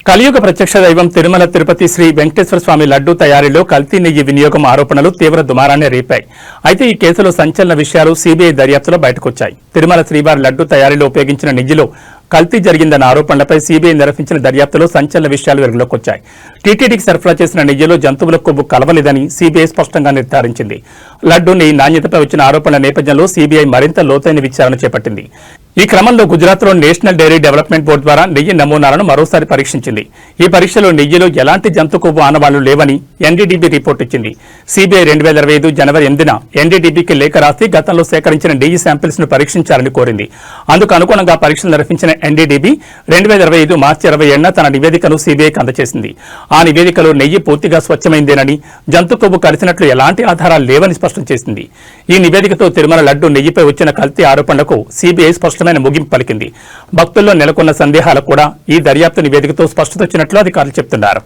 కలియుగ ప్రత్యక్ష దైవం తిరుమల తిరుపతి శ్రీ వెంకటేశ్వర స్వామి లడ్డూ తయారీలో కల్తీ నెయ్యి వినియోగం ఆరోపణలు తీవ్ర దుమారాన్ని రేపాయి. అయితే ఈ కేసులో సంచలన విషయాలు సీబీఐ దర్యాప్తులో బయటకొచ్చాయి. తిరుమల శ్రీవారి లడ్డూ తయారీలో ఉపయోగించిన నెయ్యిలో కల్తీ జరిగిందన్న ఆరోపణలపై సీబీఐ నిర్వహించిన దర్యాప్తులో సంచలన విషయాలు వెలుగులోకొచ్చాయి. టీటీడీకి సరఫరా చేసిన నెయ్యిలో జంతువుల కొవ్వు కలవలేదని సీబీఐ స్పష్టంగా నిర్ధారించింది. లడ్డూ నెయ్యి నాణ్యతపై వచ్చిన ఆరోపణల నేపథ్యంలో సీబీఐ మరింత లోతైన విచారణ చేపట్టింది. ఈ క్రమంలో గుజరాత్లో నేషనల్ డైరీ డెవలప్మెంట్ బోర్డు ద్వారా నెయ్యి నమూనాలను మరోసారి పరీక్షించింది. ఈ పరీక్షలో నెయ్యిలో ఎలాంటి జంతు కొవ్వు ఆనవాళ్లు లేవని ఎన్డీడీబీ రిపోర్ట్ ఇచ్చింది. సీబీఐ 2025 జనవరి 8న ఎన్డీడీబీకి లేఖ రాసి గతంలో సేకరించిన నెయ్యి శాంపిల్స్ ను పరీక్షించాలని కోరింది. అందుకు అనుగుణంగా పరీక్షలు నిర్వహించిన ఎన్డీడీబీ 2025 మార్చి 27న తన నివేదికను సీబీఐకి అందజేసింది. ఆ నివేదికలో నెయ్యి పూర్తిగా స్వచ్ఛమైందేనని, జంతు కొవ్వు కలిసినట్లు ఎలాంటి ఆధారాలు లేవని స్పష్టం చేసింది. ఈ నివేదికతో తిరుమల లడ్డూ నెయ్యిపై వచ్చిన కల్తీ ఆరోపణలకు సీబీఐ స్పష్టమైన ముగింపు పలికింది. భక్తుల్లో నెలకొన్న సందేహాలకు కూడా ఈ దర్యాప్తు నివేదికతో స్పష్టత వచ్చినట్లు అధికారులు చెబుతున్నారు.